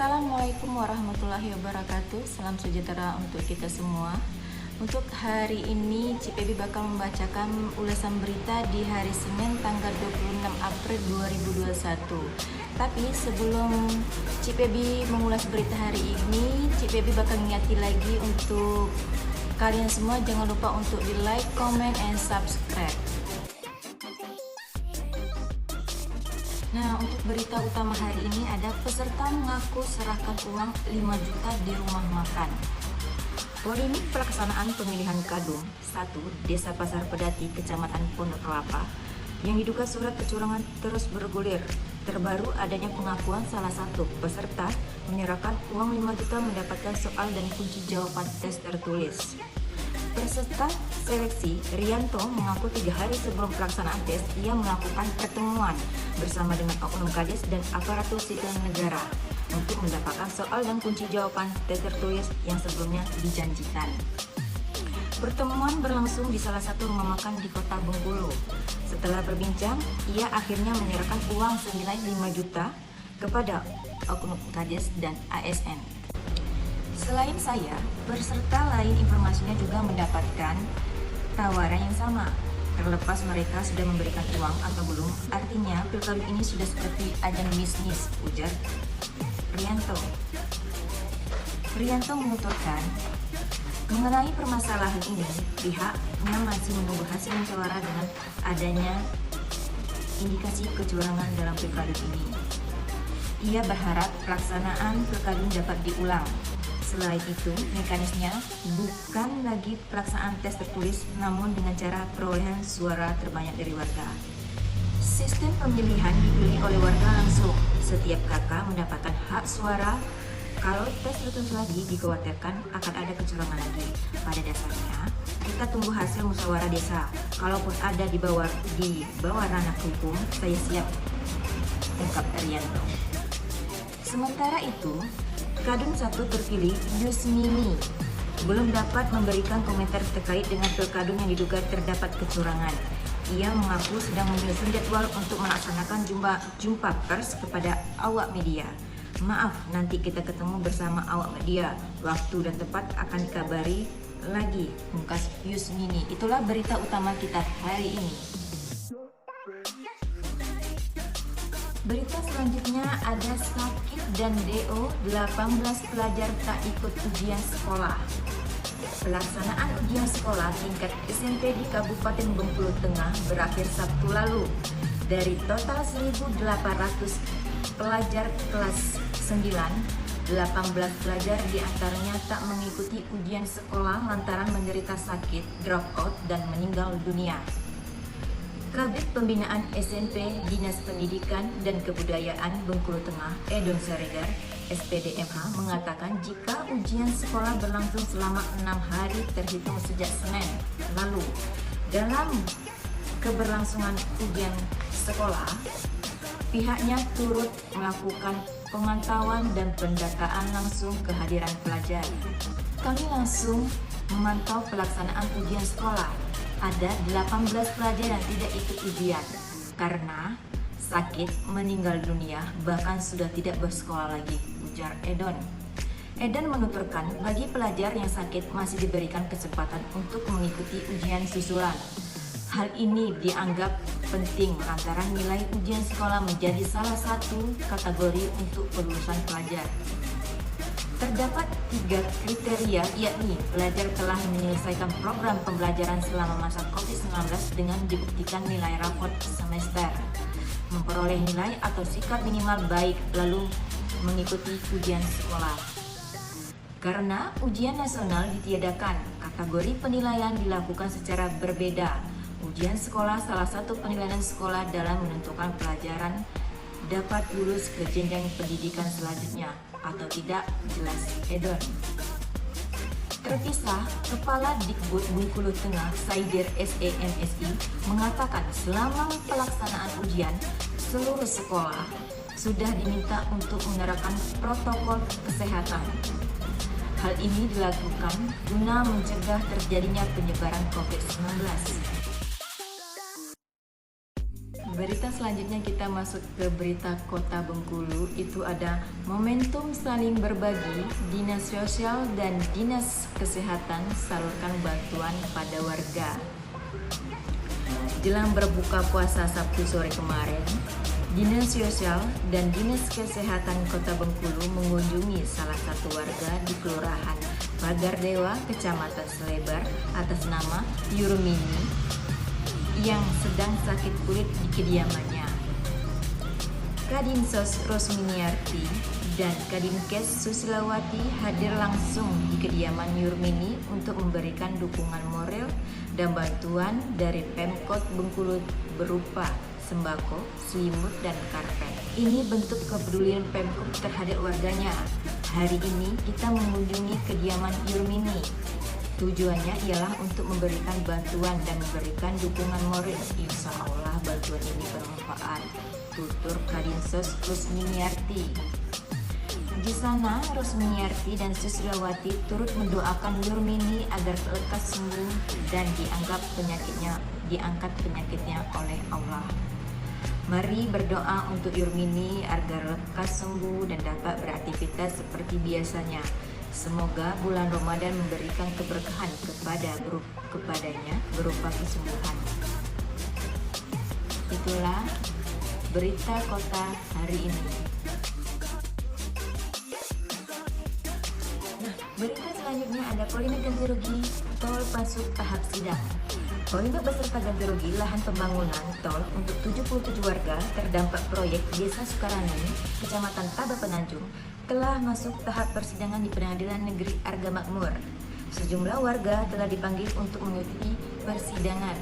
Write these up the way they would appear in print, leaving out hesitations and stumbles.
Assalamualaikum warahmatullahi wabarakatuh. Salam sejahtera untuk kita semua. Untuk hari ini CPB bakal membacakan ulasan berita di hari Senin tanggal 26 April 2021. Tapi sebelum CPB mengulas berita hari ini, CPB bakal ngingati lagi untuk kalian semua, jangan lupa untuk di like, comment, and subscribe. Nah, untuk berita utama hari ini ada peserta mengaku serahkan uang 5 juta di rumah makan. Polemik pelaksanaan pemilihan Kadum 1 Desa Pasar Pedati, Kecamatan Pondok Kelapa yang diduga surat kecurangan terus bergulir. Terbaru adanya pengakuan salah satu peserta menyerahkan uang 5 juta mendapatkan soal dan kunci jawaban tes tertulis. Peserta seleksi Rianto mengaku 3 hari sebelum pelaksanaan tes ia melakukan pertemuan bersama dengan oknum Kades dan aparatur sipil negara untuk mendapatkan soal dan kunci jawaban tes tertulis yang sebelumnya dijanjikan. Pertemuan berlangsung di salah satu rumah makan di kota Bengkulu. Setelah berbincang, ia akhirnya menyerahkan uang senilai 5 juta kepada oknum Kades dan ASN. Selain saya, peserta lain informasinya juga mendapatkan tawaran yang sama. Terlepas mereka sudah memberikan uang atau belum, artinya pilkada ini sudah seperti ajang bisnis, ujar Rianto. Rianto menuturkan, mengenai permasalahan ini, pihaknya masih menunggu hasil musyawarah dengan adanya indikasi kecurangan dalam pilkada ini. Ia berharap pelaksanaan pilkada dapat diulang. Selain itu, mekanismenya bukan lagi pelaksanaan tes tertulis, namun dengan cara perolehan suara terbanyak dari warga. Sistem pemilihan dipilih oleh warga langsung. Setiap kakak mendapatkan hak suara. Kalau tes tertulis lagi, dikhawatirkan akan ada kecurangan lagi. Pada dasarnya, kita tunggu hasil musyawarah desa. Kalaupun ada di bawah ranah hukum, saya siap, ungkap Rianto. Sementara itu, Kadum 1 terpilih Yusmini belum dapat memberikan komentar terkait dengan pilkada yang diduga terdapat kecurangan. Ia mengaku sedang menyusun jadwal untuk melaksanakan jumpa pers kepada awak media. Maaf, nanti kita ketemu bersama awak media. Waktu dan tempat akan dikabari lagi, ungkas Yusmini. Itulah berita utama kita hari ini. Berita selanjutnya ada Sakit dan DO 18 pelajar tak ikut ujian sekolah. Pelaksanaan ujian sekolah tingkat SMP di Kabupaten Bengkulu Tengah berakhir Sabtu lalu. Dari total 1.800 pelajar kelas 9, 18 pelajar diantaranya tak mengikuti ujian sekolah lantaran menderita sakit, drop out, dan meninggal dunia. Kabid Pembinaan SMP Dinas Pendidikan dan Kebudayaan Bengkulu Tengah, Edon Saregar, SPDMH, mengatakan jika ujian sekolah berlangsung selama 6 hari terhitung sejak Senin lalu. Dalam keberlangsungan ujian sekolah, pihaknya turut melakukan pemantauan dan pendataan langsung kehadiran pelajar. Kami langsung memantau pelaksanaan ujian sekolah. Ada 18 pelajar yang tidak ikut ujian karena sakit, meninggal dunia, bahkan sudah tidak bersekolah lagi, ujar Edon. Edon menuturkan bagi pelajar yang sakit masih diberikan kesempatan untuk mengikuti ujian susulan. Hal ini dianggap penting lantaran nilai ujian sekolah menjadi salah satu kategori untuk kelulusan pelajar. Terdapat 3 kriteria, yakni pelajar telah menyelesaikan program pembelajaran selama masa COVID-19 dengan dibuktikan nilai raport semester, memperoleh nilai atau sikap minimal baik, lalu mengikuti ujian sekolah. Karena ujian nasional ditiadakan, kategori penilaian dilakukan secara berbeda. Ujian sekolah salah satu penilaian sekolah dalam menentukan pelajaran dapat lulus ke jenjang pendidikan selanjutnya atau tidak, jelas Edon. Terpisah, Kepala Dikbud Bengkulu Tengah Saidir SEMSI mengatakan selama pelaksanaan ujian, seluruh sekolah sudah diminta untuk menerapkan protokol kesehatan. Hal ini dilakukan guna mencegah terjadinya penyebaran COVID-19. Berita selanjutnya kita masuk ke berita Kota Bengkulu. Itu ada momentum saling berbagi, Dinas Sosial dan Dinas Kesehatan salurkan bantuan pada warga. Jelang berbuka puasa Sabtu sore kemarin, Dinas Sosial dan Dinas Kesehatan Kota Bengkulu mengunjungi salah satu warga di Kelurahan Pagardewa, Kecamatan Selebar atas nama Yurmini yang sedang sakit kulit di kediamannya. Kadinsos Rosminiarti dan Kadinkes Susilawati hadir langsung di kediaman Yurmini untuk memberikan dukungan moral dan bantuan dari Pemkot Bengkulu berupa sembako, selimut, dan karpet. Ini bentuk kepedulian Pemkot terhadap warganya. Hari ini kita mengunjungi kediaman Yurmini. Tujuannya ialah untuk memberikan bantuan dan memberikan dukungan moral. Insya Allah bantuan ini bermanfaat, tutur Kadinsos Rosminiarti. Di sana Rosminiarti dan Susilawati turut mendoakan Yurmini agar lekas sembuh dan diangkat penyakitnya oleh Allah. Mari berdoa untuk Yurmini agar lekas sembuh dan dapat beraktivitas seperti biasanya. Semoga bulan Ramadan memberikan keberkahan kepadanya berupa kesembuhan. Itulah berita kota hari ini. Berita selanjutnya ada polemik ganti rugi tol masuk tahap sidang. Polemik beserta ganti rugi lahan pembangunan tol untuk 77 warga terdampak proyek Desa Sukarami, Kecamatan Taba Penanjung telah masuk tahap persidangan di Pengadilan Negeri Arga Makmur. Sejumlah warga telah dipanggil untuk mengikuti persidangan.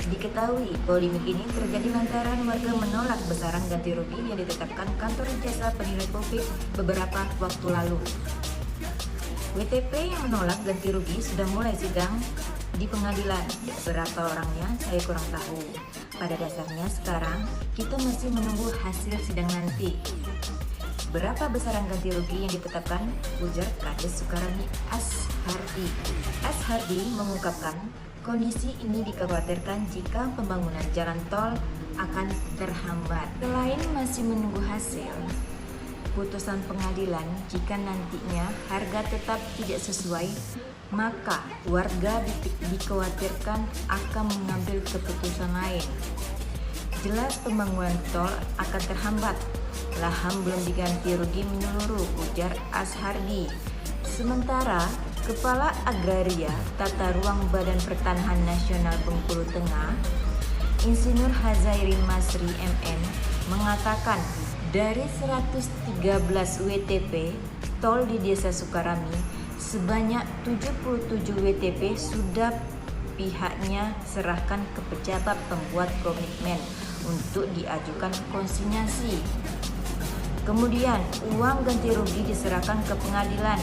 Diketahui polemik ini terjadi lantaran warga menolak besaran ganti rugi yang ditetapkan Kantor Jasa Penilai Publik beberapa waktu lalu. WTP yang menolak ganti rugi sudah mulai sidang di pengadilan. Berapa orangnya saya kurang tahu. Pada dasarnya sekarang kita masih menunggu hasil sidang nanti. Berapa besaran ganti rugi yang ditetapkan? Ujar Kades Sukarami Ashardi. Ashardi mengungkapkan kondisi ini dikhawatirkan jika pembangunan jalan tol akan terhambat. Selain masih menunggu hasil putusan pengadilan, jika nantinya harga tetap tidak sesuai, maka warga dikhawatirkan akan mengambil keputusan lain. Jelas pembangunan tol akan terhambat. Lahan belum diganti rugi menyeluruh, ujar Ashardi. Sementara Kepala Agraria Tata Ruang Badan Pertanahan Nasional Bengkulu Tengah, Insinyur Hazairin Masri MN, mengatakan dari 113 WTP tol di Desa Sukarami, sebanyak 77 WTP sudah pihaknya serahkan ke pejabat pembuat komitmen untuk diajukan konsinyasi. Kemudian uang ganti rugi diserahkan ke pengadilan.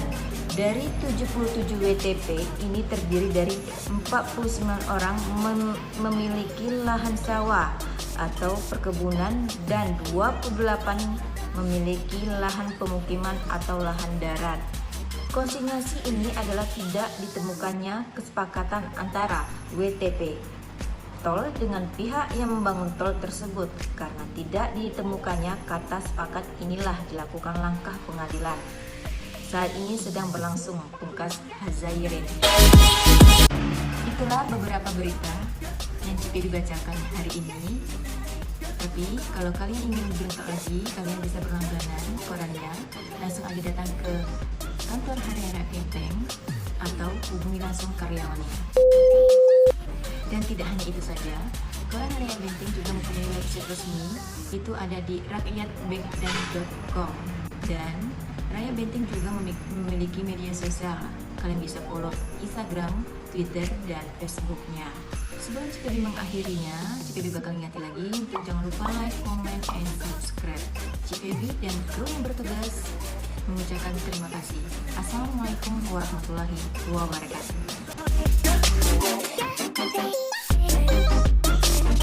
Dari 77 WTP ini terdiri dari 49 orang memiliki lahan sawah atau perkebunan dan 28 memiliki lahan pemukiman atau lahan darat. Konsinyasi ini adalah tidak ditemukannya kesepakatan antara WTP tol dengan pihak yang membangun tol tersebut. Karena tidak ditemukannya kata sepakat, inilah dilakukan langkah pengadilan. Saat ini sedang berlangsung, pungkas Hazairin. Itulah beberapa berita yang Cipi dibacakan hari ini. Tapi kalau kalian ingin berita lagi, kalian bisa berlangganan korannya. Langsung aja datang ke kantor Harian Benteng atau hubungi langsung karyawannya. Dan tidak hanya itu saja, koran Harian Benteng juga mempunyai website resmi, itu ada di rakyatbenteng.com. Dan Raya Benteng juga memiliki media sosial. Kalian bisa follow Instagram, Twitter, dan Facebooknya. Sebelum Cipi mengakhirinya, Cipi bakal ingatkan lagi untuk jangan lupa like, comment, and subscribe. Cipi dan kru yang bertugas mengucapkan terima kasih. Assalamualaikum warahmatullahi wabarakatuh.